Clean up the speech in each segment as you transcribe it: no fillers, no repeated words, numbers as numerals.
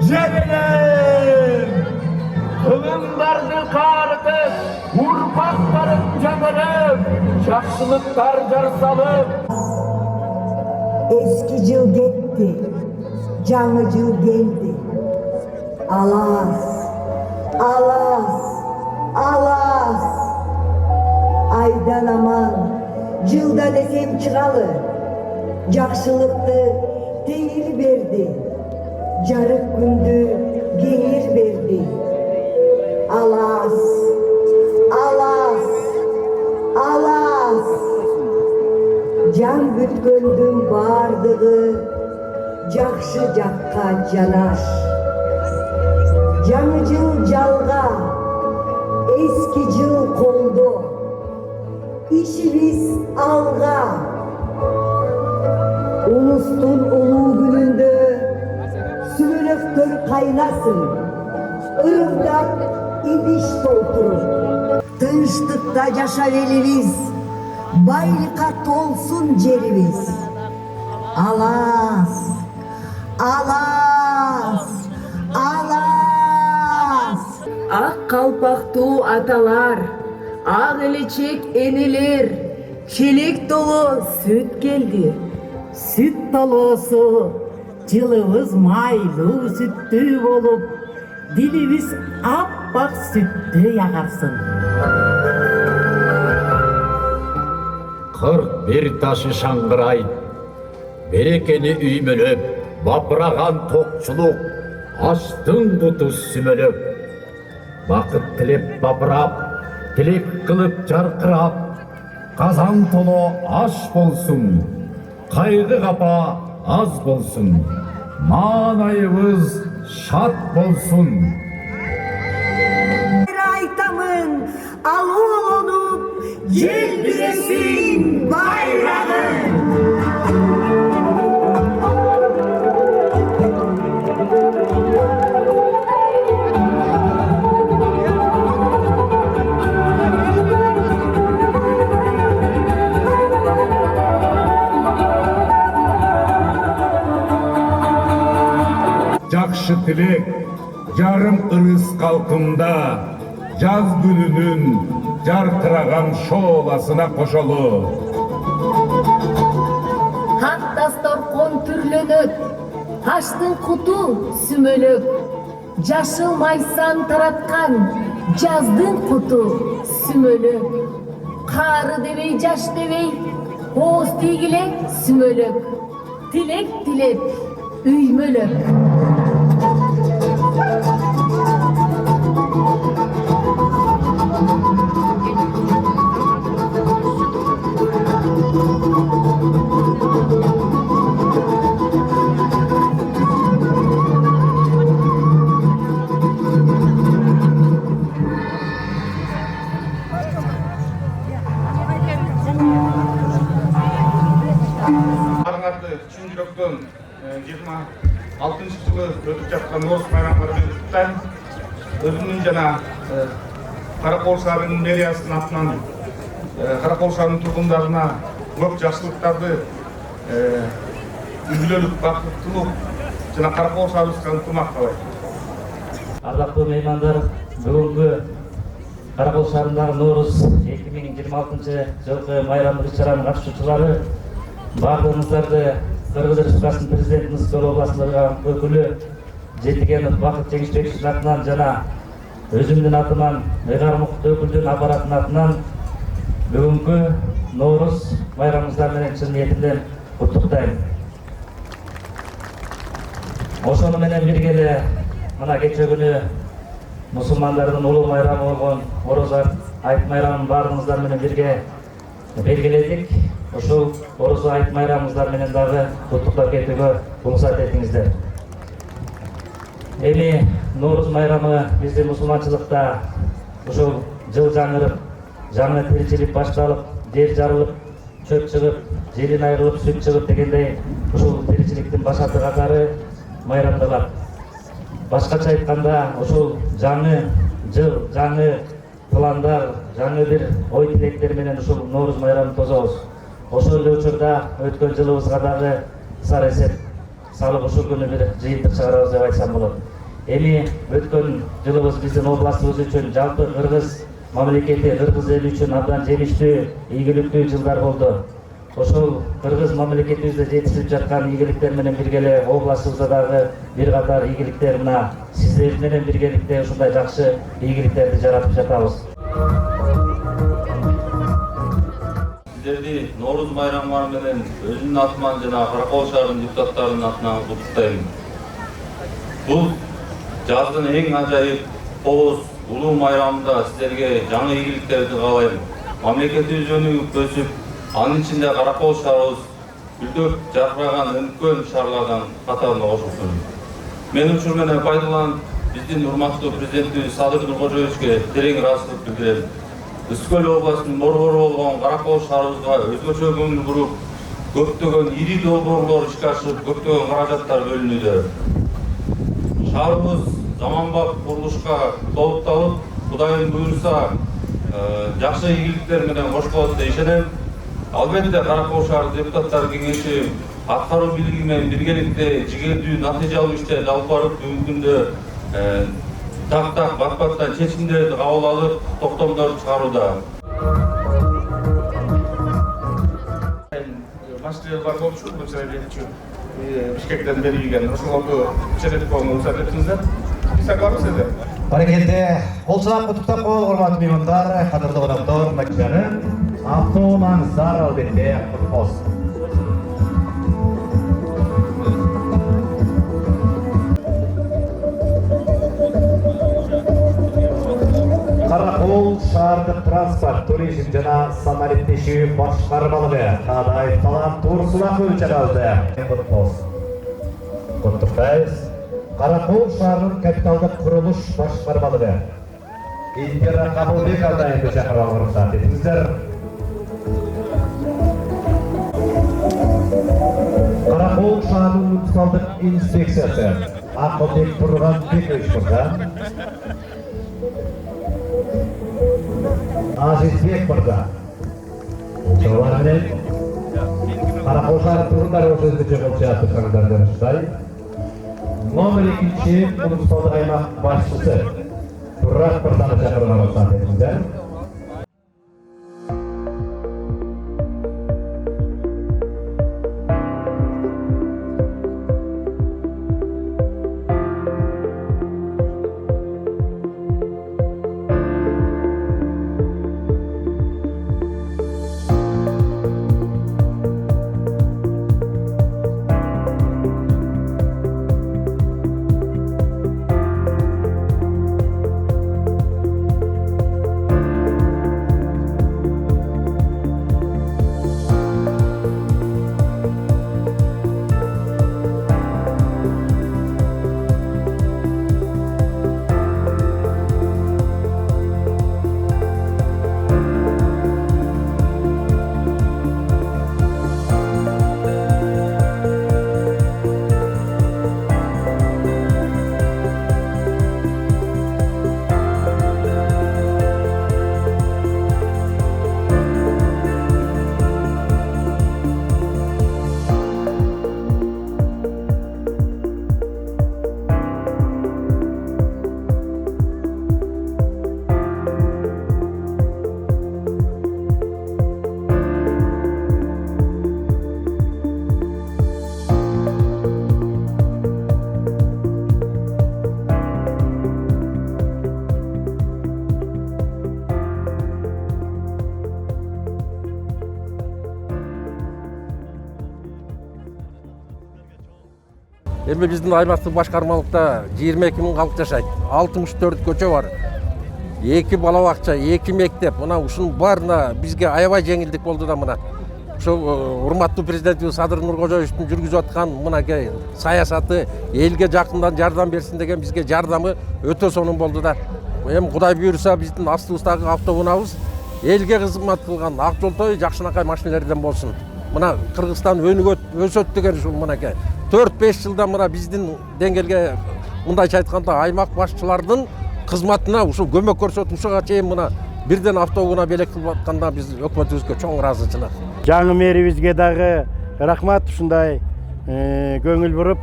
Jebeler! Kılınlarını karıtıp, urpakların cebelip, Жақсылықтар жарсалып. Eski yıl gitti, canlı yıl geldi. Alas, alas, alas. Aydan aman, yılda desem çıralı. Жақсылықты teyir verdi. Жарық күнді geyir verdi. Alas, alas, alas. Can bütkөндүн бардыгы жакшы жакка жанаш. Жаңы жыл жалга, эски жыл колдо. Ишибиз алга. Улустун улуу күнүндө сүмөлөктөр кайнасын. Ырымдап идиш толтуруп. Тынчтыкта жашап элибиз. Байлыққа толсын жерimiz. Alas, alas, alas. Ақ қалпақтуу аталар, ақ элечек энелер, челек толы сүт келди. Сүт толосу жылыбыз майлуу сүттүү болуп, дилибиз аппак сүттүү ягарсын. 41 taşı şangırayt, берекени үймөлөп, бапыраган токчулук, аштын буту сүмөлөп. Бакыт тилеп бапырап, тилек кылып жаркырап, казан толо аш болсун, кайгы капа аз болсун, маанайыбыз шат болсун. Айтамын, алуулонуп, желбиресин байрагын. Жакшы тилек, жарым ырыс калкында, жаз күнүнүн жаркыраган шооласына кошолу. Хат дасторкон түрлөнөт, таштын куту сүмөлөк. Жашыл майсан тараткан, жаздын куту сүмөлөк. Кары дебей, жаш дебей, кооз тийгиле сүмөлөк. Тилек тилеп, үймөлөк. Чын жүрөктөн 26-жылы өтүп жаткан Орус байрамы менен куттайм. Өзүмдүн жана Каракол шаарынын мэриясынын атынан Каракол шаарынын тургундарына көп жакшылыктарды, үлгүлөлүк, бакыттуулук жана Каракол шаарыбызга ынтымактабайт. Ардактуу меймандар, бүгүнкү Каракол шаарындагы Норус 2026 жылкы майрамдык иш-чаранын катышуучулары бардыгыңыздарды Кыргыз Республикасынын президенти Ныскөл областындагы өкүлү Жетигенов Бакыт Жеңишбековичтин атынан жана өзүмдүн атыман ыйгар мукт өкүлдүн аппараттын атынан бүгүнкү Норус майрамыңыздар менен чын ниетимден куттуктайм. Ошону менен бирге эле мына кече күнү мусулмандардын улуу майрамы болгон Ороз айт майрамын бардыгыңыздар менен бирге белгиледик. Ошол Ороз айт майрамыңыздар менен дагы куттуктап кетүүгө уруксат этиңиздер. Эми Норус майрамы биздин мусулманчылыкта ошол жыл жаңырып, жаңы тиричилик башталып, жер жарылып, чөп чыгып, желин айрылып, сүт чыгып дегендей ошол тиричиликтин башаты катары майрамдалат. Башкача айтканда, ошол жаңы жыл, жаңы пландар, жаңы бир ой тилектер менен ушул Норус майрамын тозобуз. Ошол эле учурда өткөн жылыбызга дагы сар эсеп салып ошол күнү бир жыйынтык чыгарабыз деп айтсам болот. Эми өткөн жылыбыз биздин областыбыз үчүн жалпы кыргыз мамлекети, кыргыз эли үчүн абдан жемиштүү, ийгиликтүү жылдар болду. Ошол кыргыз мамлекетибизде жетишип жаткан ийгиликтер менен бирге областыбызда дагы бир катар ийгиликтер мына сиздер менен биргеликте ушундай жакшы ийгиликтерди жаратып жатабыз. Сіздерді Норуз майрамы менен өзүмдүн атыман жана Каракол шаарынын депутаттарынын атынан куттуктайм. Бул жаздын эң ажайып, кооз, улуу майрамында сиздерге жаңы ийгиликтерди каалайм. Мамлекетибиз өнүгүп өсүп, анын ичинде Каракол шаарыбыз гүлдөп жаркыраган үлкөн шаарлардан катарына кошулсын. Мен учур менен пайдаланып, биздин урматтуу президентибиз Садыр Нуркожоевичке терең ыраазычылык билдирем. Үскөл областынын борбору болгон Каракол шаарыбызга өзгөчө көңүл буруп, көптөгөн ири долбоорлор ишке ашып, көптөгөн каражаттар бөлүнүүдө. Шаарыбыз заманбап курулушка толукталып, Кудайым буйрса, жакшы ийгиликтер менен кош болот деп ишенем. Албетте Каракол шаар депутаттар кеңеши аткаруу бийлиги менен биргеликте жигердүү натыйжалуу иштерди алып барып, бүгүнкү күндө так бат-баттан чечимдерди кабыл алып, токтомдорду чыгарууда. Маселелер бар болчу, бул жерде Бишкектен бери келген. Ошолорду чечет болгонго уруксат этиңиздер. Бизге барсыздар. Барекелде, кол-чаап куттуктап коелу, урматтуу меймандар, кадырлуу коноктор, макчаны. Автоунааңыздар албетте кут болсун. Каракол шаардык транспорт, туризм жана самарит башкармалыгы Кадай Талант Турсулакович агабызды кут болсун. Куттуктайбыз. Каракол шаарынын капиталдык курулуш башкармалыгы Илбира Кабылбек агайымды чакырып уруксат этиңиздер. Каракол шаарынын муниципалдык инспекциясы Акылбек Турганбекович мырза, Азизбек мырза, чоңдар менен Каракол шаарынын тургундары осы өзгөчө кол чаап турсаңыздар жаштай. Номер 2 муниципалдык аймак башчысы Турак мырзаны чакырып уруксат этиңиздер. Эми биздин аймактык башкармалыкта 22 миң калк жашайт. 64 көчө бар. 2 бала бакча, 2 мектеп. Мына ушунун баарына бизге аябай жеңилдик болду да мына. Ошол урматтуу президентибиз Садыр Нуркожоевичтин жүргүзүп аткан мынакей саясаты элге жакындан жардам берсин деген бизге жардамы өтө сонун болду да. Эми Кудай буйрса биздин астыбыздагы автоунаабыз элге кызмат кылган ак жолтой жакшынакай машинелерден болсун. Мына Кыргызстан өнүгөт, өсөт деген ушул мынакей 4-5 жылда мына биздин деңгээлге мындайча айтканда аймак башчылардын кызматына ушул көмөк көрсөтүп ушуга чейин мына бирден автоунаа белек кылып атканда биз өкмөтүбүзгө чоң ыраазычылык. Жаңы мэрибизге дагы рахмат, ушундай көңүл буруп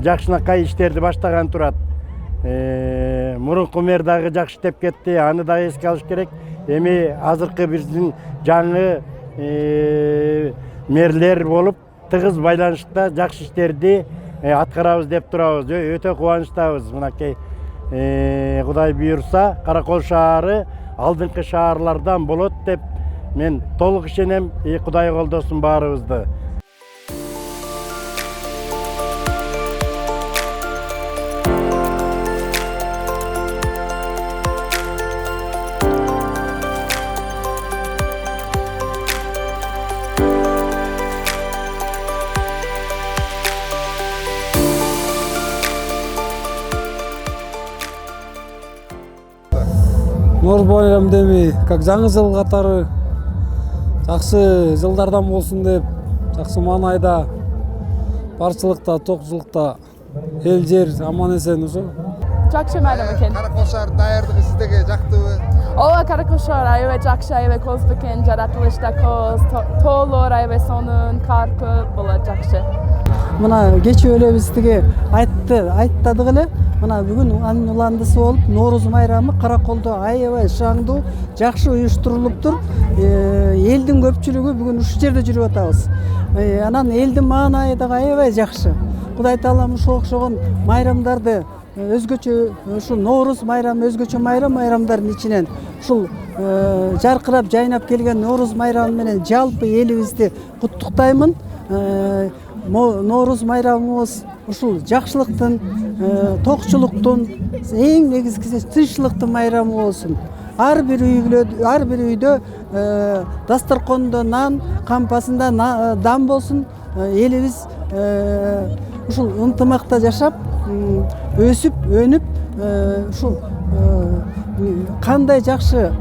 жакшынакай иштерди баштаган турат. Мурунку мэр дагы жакшы иштеп кетти, аны дагы эске алыш керек. Эми азыркы биздин жаңы мэрлер болуп тыгыз байланышта жакшы иштерди аткарабыз деп турабыз. Өтө кубанычтабыз. Мынакей Кудай буйрса, Каракол шаары алдыңкы шаарлардан болот деп мен толук ишенем. Кудай колдосун баарыбызды. Норуз байрамы деби, как жаңы жыл катары жакшы жылдардан болсун деп, жакшы маанайда, барчылыкта, токчулукта эл жер аман эсен ошо. Жакшы майрам экен. Каракол шаар даярдыгы сиздерге жактыбы? Ооба, Каракол шаар аябай жакшы, аябай көз бекен, жаратылышта көз, тоолор аябай сонун, кар көп болот, жакшы. Мына кечээ эле биз тиги айттадык эле. Мына бүгүн анын уландысы болуп, Норуз майрамы Караколдо аябай шаңдуу, жакшы уюштурулуптур. Элдин көпчүлүгү бүгүн ушул жерде жүрүп атабыз. Анан элдин маанайы дагы аябай жакшы. Кудай таалам ушуга окшогон майрамдарды өзгөчө ушул Норуз майрамы өзгөчө майрамдардын ичинен ушул жаркырап жайнап келген Норуз майрамы менен жалпы элибизди куттуктаймын. Норуз майрамыбыз ушул жакшылыктын, токчулуктун, эң негизгиси тынччылыктын майрамы болсун. Ар бир үйдө дасторкондо нан, кампасында дам болсун. Элибиз ушул ынтымакта жашап, өсүп, өнүп, ушул кандай жакшы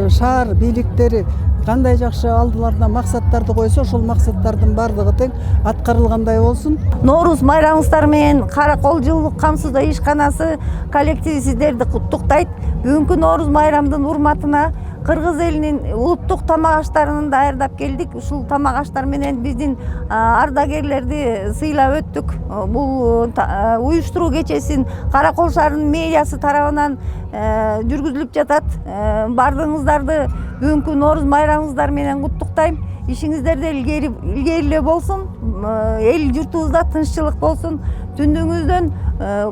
шаар бийликтери кандай жакшы алдыларына максаттарды койсо, ошол максаттардын баардыгы тең аткарылгандай болсун. Норуз майрамыңыздар менен Каракол жылдык камсыздоо ишканасы коллективи сиздерди куттуктайт. Бүгүнкү Норуз майрамдын урматына Кыргыз элинин улуттук тамак аштарын даярдап келдик. Ушул тамак аштар менен биздин ардагерлерди сыйлап өттүк. Бул уюштуруу кечесин Каракол шаарынын мэриясы тарабынан жүргүзүлүп жатат. Бардыгыңыздарды бүгүнкү Норуз майрамыңыздар менен куттуктайм. Ишиңиздерде илгерилөө болсун. Эл журтубузда тынччылык болсун. Түндүңүздөн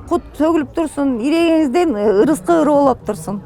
кут төгүлүп турсун. Ирегиңизден ырыскы ыруу болуп турсун.